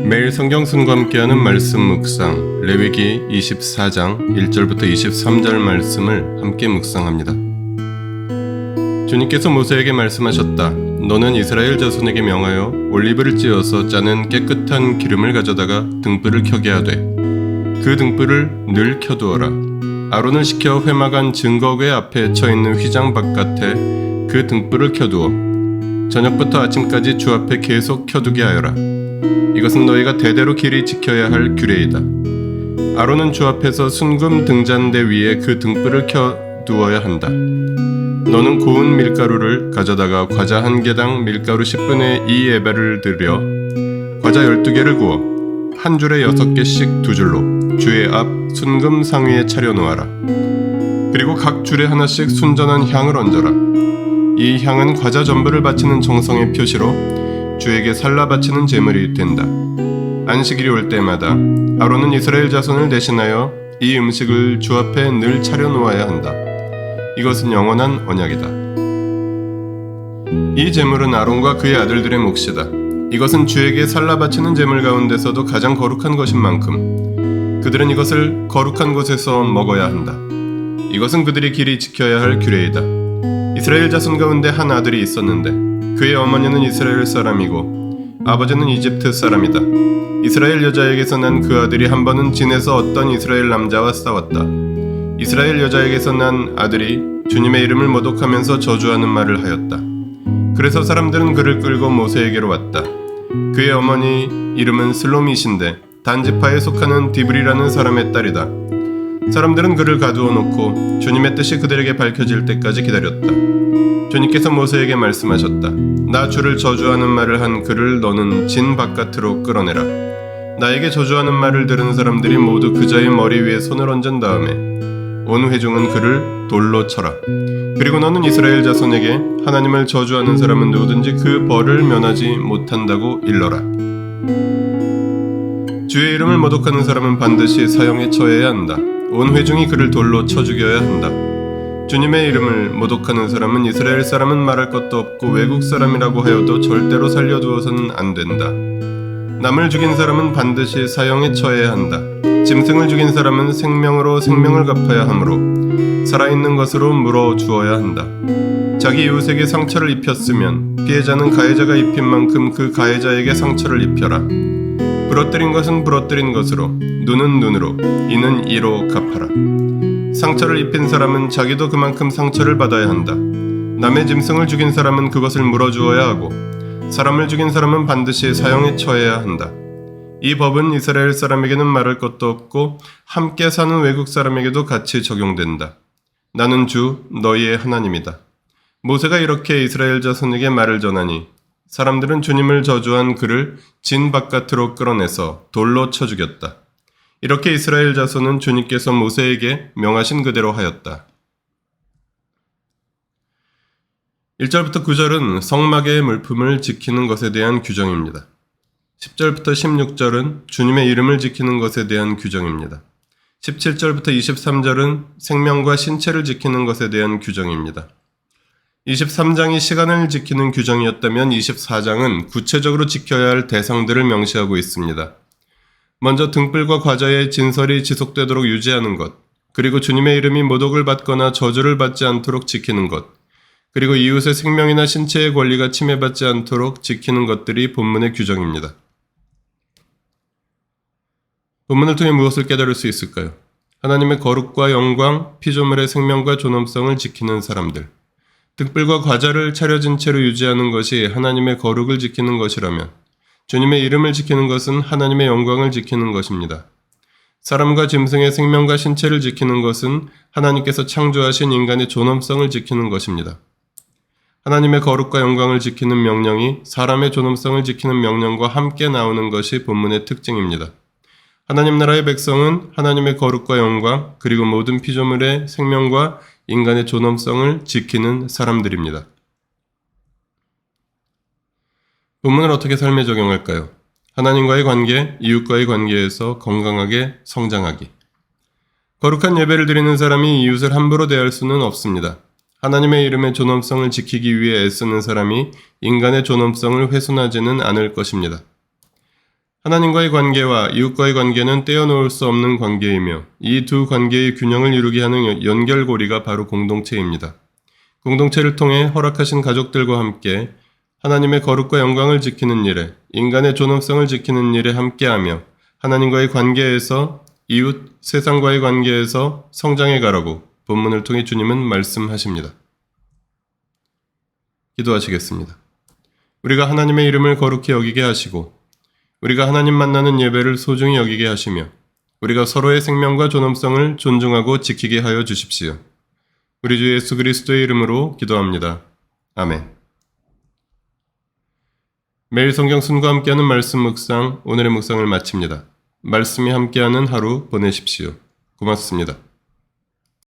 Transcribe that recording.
매일 성경 순과 함께하는 말씀 묵상, 레위기 24장 1절부터 23절 말씀을 함께 묵상합니다. 주님께서 모세에게 말씀하셨다. 너는 이스라엘 자손에게 명하여 올리브를 찧어서 짜는 깨끗한 기름을 가져다가 등불을 켜게 하되 그 등불을 늘 켜두어라. 아론을 시켜 회막안 증거궤 앞에 처있는 휘장 바깥에 그 등불을 켜두어 저녁부터 아침까지 주 앞에 계속 켜두게 하여라. 이것은 너희가 대대로 길이 지켜야 할 규례이다. 아론은 주 앞에서 순금 등잔대 위에 그 등불을 켜두어야 한다. 너는 고운 밀가루를 가져다가 과자 한 개당 밀가루 10분의 2 에바를 들여 과자 12개를 구워 한 줄에 6개씩 두 줄로 주의 앞 순금 상위에 차려놓아라. 그리고 각 줄에 하나씩 순전한 향을 얹어라. 이 향은 과자 전부를 바치는 정성의 표시로 주에게 살라 바치는 제물이 된다. 안식일이 올 때마다 아론은 이스라엘 자손을 대신하여 이 음식을 주 앞에 늘 차려놓아야 한다. 이것은 영원한 언약이다. 이 제물은 아론과 그의 아들들의 몫이다. 이것은 주에게 살라 바치는 제물 가운데서도 가장 거룩한 것인 만큼 그들은 이것을 거룩한 곳에서 먹어야 한다. 이것은 그들이 길이 지켜야 할 규례이다. 이스라엘 자손 가운데 한 아들이 있었는데 그의 어머니는 이스라엘 사람이고 아버지는 이집트 사람이다. 이스라엘 여자에게서 난 그 아들이 한 번은 진에서 어떤 이스라엘 남자와 싸웠다. 이스라엘 여자에게서 난 아들이 주님의 이름을 모독하면서 저주하는 말을 하였다. 그래서 사람들은 그를 끌고 모세에게로 왔다. 그의 어머니 이름은 슬로밋인데 단지파에 속하는 디브리라는 사람의 딸이다. 사람들은 그를 가두어 놓고 주님의 뜻이 그들에게 밝혀질 때까지 기다렸다. 주님께서 모세에게 말씀하셨다. 나 주를 저주하는 말을 한 그를 너는 진 바깥으로 끌어내라. 나에게 저주하는 말을 들은 사람들이 모두 그자의 머리 위에 손을 얹은 다음에 온 회중은 그를 돌로 쳐라. 그리고 너는 이스라엘 자손에게 하나님을 저주하는 사람은 누구든지 그 벌을 면하지 못한다고 일러라. 주의 이름을 모독하는 사람은 반드시 사형에 처해야 한다. 온 회중이 그를 돌로 쳐 죽여야 한다. 주님의 이름을 모독하는 사람은 이스라엘 사람은 말할 것도 없고 외국 사람이라고 하여도 절대로 살려두어서는 안 된다. 남을 죽인 사람은 반드시 사형에 처해야 한다. 짐승을 죽인 사람은 생명으로 생명을 갚아야 하므로 살아있는 것으로 물어 주어야 한다. 자기 이웃에게 상처를 입혔으면 피해자는 가해자가 입힌 만큼 그 가해자에게 상처를 입혀라. 부러뜨린 것은 부러뜨린 것으로, 눈은 눈으로, 이는 이로 갚아라. 상처를 입힌 사람은 자기도 그만큼 상처를 받아야 한다. 남의 짐승을 죽인 사람은 그것을 물어주어야 하고 사람을 죽인 사람은 반드시 사형에 처해야 한다. 이 법은 이스라엘 사람에게는 말할 것도 없고 함께 사는 외국 사람에게도 같이 적용된다. 나는 주 너희의 하나님이다. 모세가 이렇게 이스라엘 자손에게 말을 전하니 사람들은 주님을 저주한 그를 진 바깥으로 끌어내서 돌로 쳐 죽였다. 이렇게 이스라엘 자손은 주님께서 모세에게 명하신 그대로 하였다. 1절부터 9절은 성막의 물품을 지키는 것에 대한 규정입니다. 10절부터 16절은 주님의 이름을 지키는 것에 대한 규정입니다. 17절부터 23절은 생명과 신체를 지키는 것에 대한 규정입니다. 23장이 시간을 지키는 규정이었다면 24장은 구체적으로 지켜야 할 대상들을 명시하고 있습니다. 먼저 등불과 과자의 진설이 지속되도록 유지하는 것, 그리고 주님의 이름이 모독을 받거나 저주를 받지 않도록 지키는 것, 그리고 이웃의 생명이나 신체의 권리가 침해받지 않도록 지키는 것들이 본문의 규정입니다. 본문을 통해 무엇을 깨달을 수 있을까요? 하나님의 거룩과 영광, 피조물의 생명과 존엄성을 지키는 사람들. 등불과 과자를 차려진 채로 유지하는 것이 하나님의 거룩을 지키는 것이라면 주님의 이름을 지키는 것은 하나님의 영광을 지키는 것입니다. 사람과 짐승의 생명과 신체를 지키는 것은 하나님께서 창조하신 인간의 존엄성을 지키는 것입니다. 하나님의 거룩과 영광을 지키는 명령이 사람의 존엄성을 지키는 명령과 함께 나오는 것이 본문의 특징입니다. 하나님 나라의 백성은 하나님의 거룩과 영광 그리고 모든 피조물의 생명과 인간의 존엄성을 지키는 사람들입니다. 본문을 어떻게 삶에 적용할까요? 하나님과의 관계, 이웃과의 관계에서 건강하게 성장하기. 거룩한 예배를 드리는 사람이 이웃을 함부로 대할 수는 없습니다. 하나님의 이름의 존엄성을 지키기 위해 애쓰는 사람이 인간의 존엄성을 훼손하지는 않을 것입니다. 하나님과의 관계와 이웃과의 관계는 떼어놓을 수 없는 관계이며 이 두 관계의 균형을 이루게 하는 연결고리가 바로 공동체입니다. 공동체를 통해 허락하신 가족들과 함께 하나님의 거룩과 영광을 지키는 일에, 인간의 존엄성을 지키는 일에 함께하며 하나님과의 관계에서 이웃, 세상과의 관계에서 성장해 가라고 본문을 통해 주님은 말씀하십니다. 기도하시겠습니다. 우리가 하나님의 이름을 거룩히 여기게 하시고 우리가 하나님 만나는 예배를 소중히 여기게 하시며 우리가 서로의 생명과 존엄성을 존중하고 지키게 하여 주십시오. 우리 주 예수 그리스도의 이름으로 기도합니다. 아멘. 매일 성경 순과 함께하는 말씀 묵상, 오늘의 묵상을 마칩니다. 말씀이 함께하는 하루 보내십시오. 고맙습니다.